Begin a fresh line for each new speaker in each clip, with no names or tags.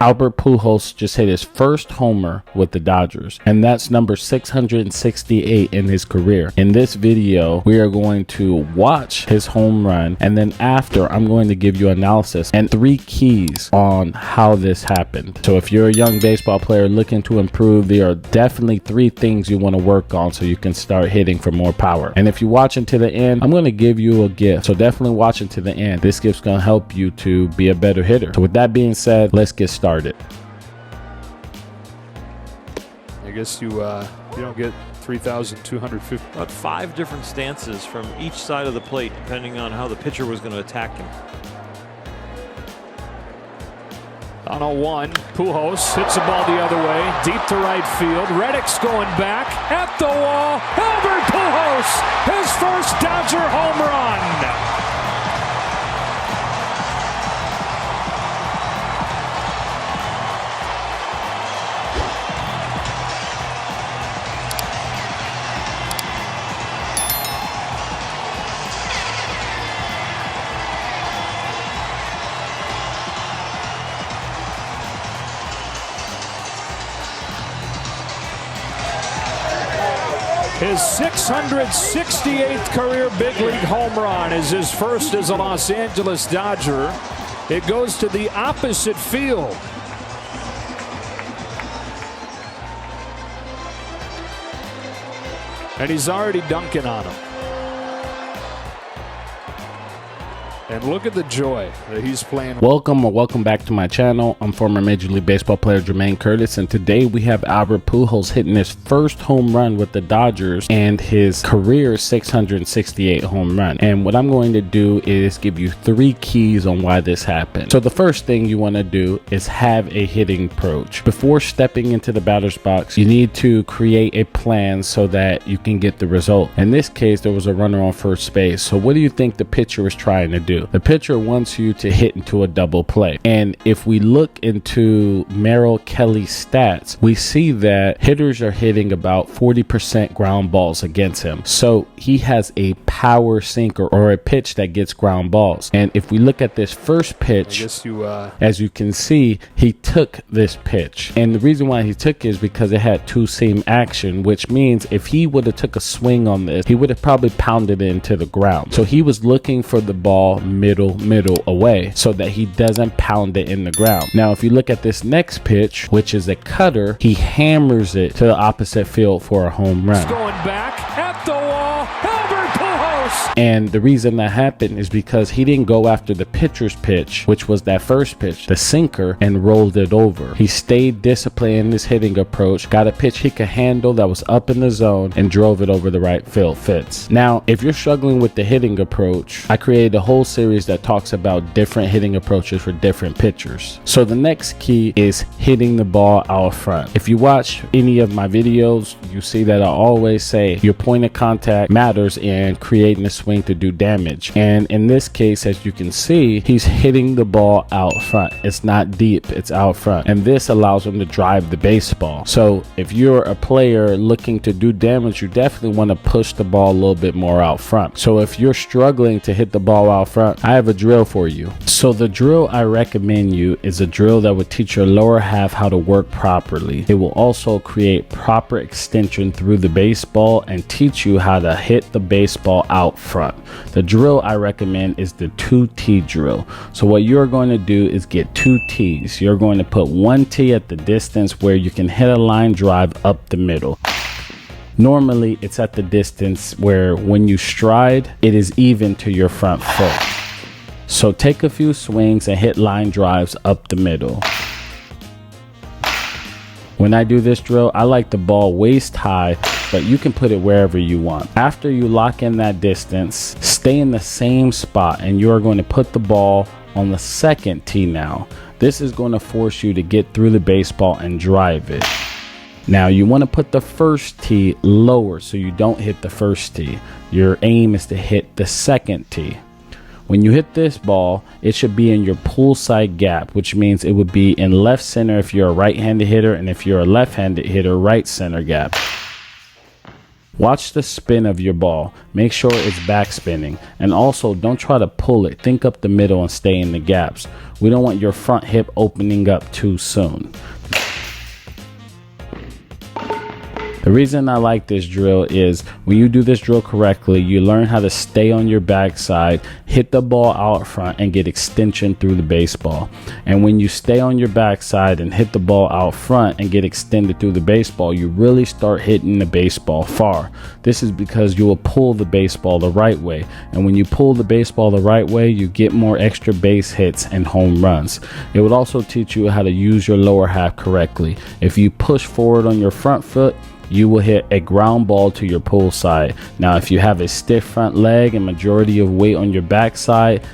Albert Pujols just hit his first homer with the Dodgers, and that's number 668 in his career. In this video, we are going to watch his home run, and then after, I'm going to give you analysis and 3 keys on how this happened. So if you're a young baseball player looking to improve, there are definitely 3 things you want to work on so you can start hitting for more power. And if you watch until the end, I'm going to give you a gift. So definitely watch until the end. This gift's going to help you to be a better hitter. So with that being said, let's get started.
I guess you don't get 3,250.
About 5 different stances from each side of the plate, depending on how the pitcher was going to attack him.
On a 1, Pujols hits the ball the other way, deep to right field. Reddick's going back at the wall. Albert Pujols, his first Dodger home run. His 668th career big league home run is his first as a Los Angeles Dodger. It goes to the opposite field. And he's already dunking on him. And look at the joy that he's playing.
Welcome back to my channel. I'm former Major League Baseball player Jermaine Curtis, and today we have Albert Pujols hitting his first home run with the Dodgers and his career 668 home run. And what I'm going to do is give you 3 keys on why this happened. So the first thing you want to do is have a hitting approach. Before stepping into the batter's box, you need to create a plan so that you can get the result. In this case, there was a runner on first base. So what do you think the pitcher was trying to do? The pitcher wants you to hit into a double play. And if we look into Merrill Kelly's stats, we see that hitters are hitting about 40% ground balls against him. So he has a power sinker, or a pitch that gets ground balls. And if we look at this first pitch, as you can see, he took this pitch. And the reason why he took it is because it had 2-seam action, which means if he would have took a swing on this, he would have probably pounded it into the ground. So he was looking for the ball middle away so that he doesn't pound it in the ground. Now if you look at this next pitch, which is a cutter, he hammers it to the opposite field for a home run.
It's going back at the wall. Albert Pujols.
And the reason that happened is because he didn't go after the pitcher's pitch, which was that first pitch, the sinker, and rolled it over. He stayed disciplined in his hitting approach, got a pitch he could handle that was up in the zone, and drove it over the right field fence. Now if you're struggling with the hitting approach, I created a whole series that talks about different hitting approaches for different pitchers. So the next key is hitting the ball out front. If you watch any of my videos, you see that I always say your point of contact matters in creating a swing to do damage. And in this case, as you can see, he's hitting the ball out front. It's not deep, it's out front. And this allows him to drive the baseball. So if you're a player looking to do damage, you definitely want to push the ball a little bit more out front. So if you're struggling to hit the ball out front, I have a drill for you. So the drill I recommend you is a drill that would teach your lower half how to work properly. It will also create proper extension through the baseball and teach you how to hit the baseball out front. The drill I recommend is the 2T drill. So what you're going to do is get 2 T's. You're going to put 1 T at the distance where you can hit a line drive up the middle. Normally it's at the distance where when you stride, it is even to your front foot. So take a few swings and hit line drives up the middle. When I do this drill, I like the ball waist high, but you can put it wherever you want. After you lock in that distance, stay in the same spot, and you're going to put the ball on the 2nd tee now. This is going to force you to get through the baseball and drive it. Now you want to put the 1st tee lower so you don't hit the 1st tee. Your aim is to hit the 2nd tee. When you hit this ball, it should be in your pull side gap, which means it would be in left center if you're a right-handed hitter, and if you're a left-handed hitter, right center gap. Watch the spin of your ball. Make sure it's back spinning. And also, don't try to pull it. Think up the middle and stay in the gaps. We don't want your front hip opening up too soon. The reason I like this drill is when you do this drill correctly, you learn how to stay on your backside, hit the ball out front, and get extension through the baseball. And when you stay on your backside and hit the ball out front and get extended through the baseball, you really start hitting the baseball far. This is because you will pull the baseball the right way. And when you pull the baseball the right way, you get more extra base hits and home runs. It would also teach you how to use your lower half correctly. If you push forward on your front foot, you will hit a ground ball to your pull side. Now, if you have a stiff front leg and majority of weight on your backside,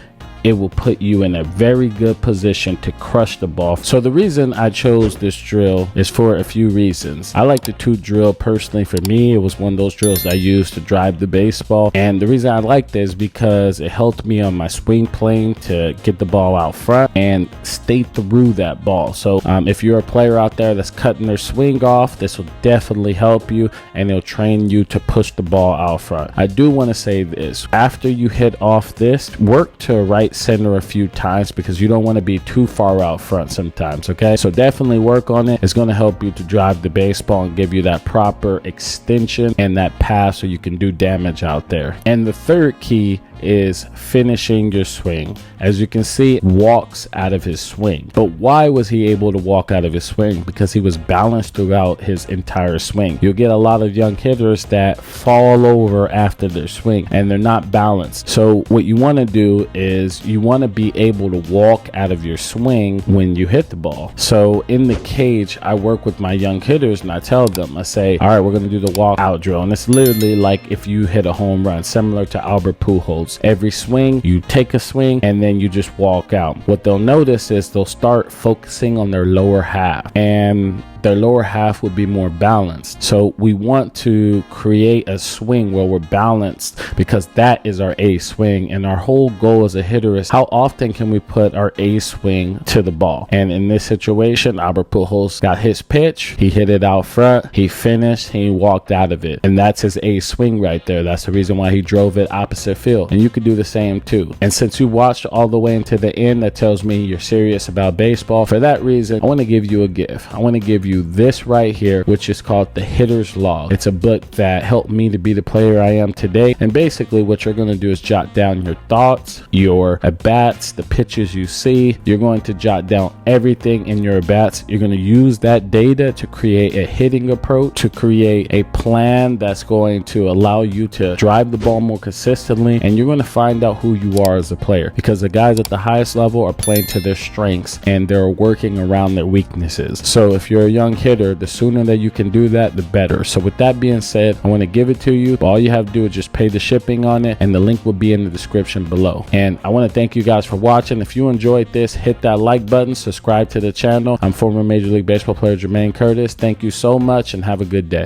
it will put you in a very good position to crush the ball. So the reason I chose this drill is for a few reasons. I like the 2 drill personally. For me, it was one of those drills I used to drive the baseball. And the reason I like this is because it helped me on my swing plane to get the ball out front and stay through that ball. So if you're a player out there that's cutting their swing off, this will definitely help you, and it'll train you to push the ball out front. I do want to say this. After you hit off this, work to right center a few times, because you don't want to be too far out front sometimes. Okay, so definitely work on it. It's going to help you to drive the baseball and give you that proper extension and that pass so you can do damage out there. And the third key is finishing your swing. As you can see, walks out of his swing. But why was he able to walk out of his swing? Because he was balanced throughout his entire swing. You'll get a lot of young hitters that fall over after their swing and they're not balanced. So what you want to do is you want to be able to walk out of your swing when you hit the ball. So in the cage, I work with my young hitters and I tell them, I say, all right, we're going to do the walk out drill. And it's literally like if you hit a home run, similar to Albert Pujols. Every swing, you take a swing and then you just walk out. What they'll notice is they'll start focusing on their lower half, and their lower half would be more balanced. So we want to create a swing where we're balanced, because that is our A swing. And our whole goal as a hitter is how often can we put our A swing to the ball. And in this situation, Albert Pujols got his pitch, he hit it out front, he finished, he walked out of it, and that's his A swing right there. That's the reason why he drove it opposite field. And you could do the same too. And since you watched all the way into the end, that tells me you're serious about baseball. For that reason, I want to give you a gift. I want to give you this right here, which is called The Hitter's Log. It's a book that helped me to be the player I am today. And basically what you're going to do is jot down your thoughts, your at-bats, the pitches you see. You're going to jot down everything in your at-bats. You're going to use that data to create a hitting approach, to create a plan that's going to allow you to drive the ball more consistently. And you're going to find out who you are as a player, because the guys at the highest level are playing to their strengths and they're working around their weaknesses. So if you're a young hitter, the sooner that you can do that, the better. So with that being said, I want to give it to you. All you have to do is just pay the shipping on it, and the link will be in the description below. And I want to thank you guys for watching. If you enjoyed this, hit that like button, subscribe to the channel. I'm former Major League Baseball player Jermaine Curtis. Thank you so much and have a good day.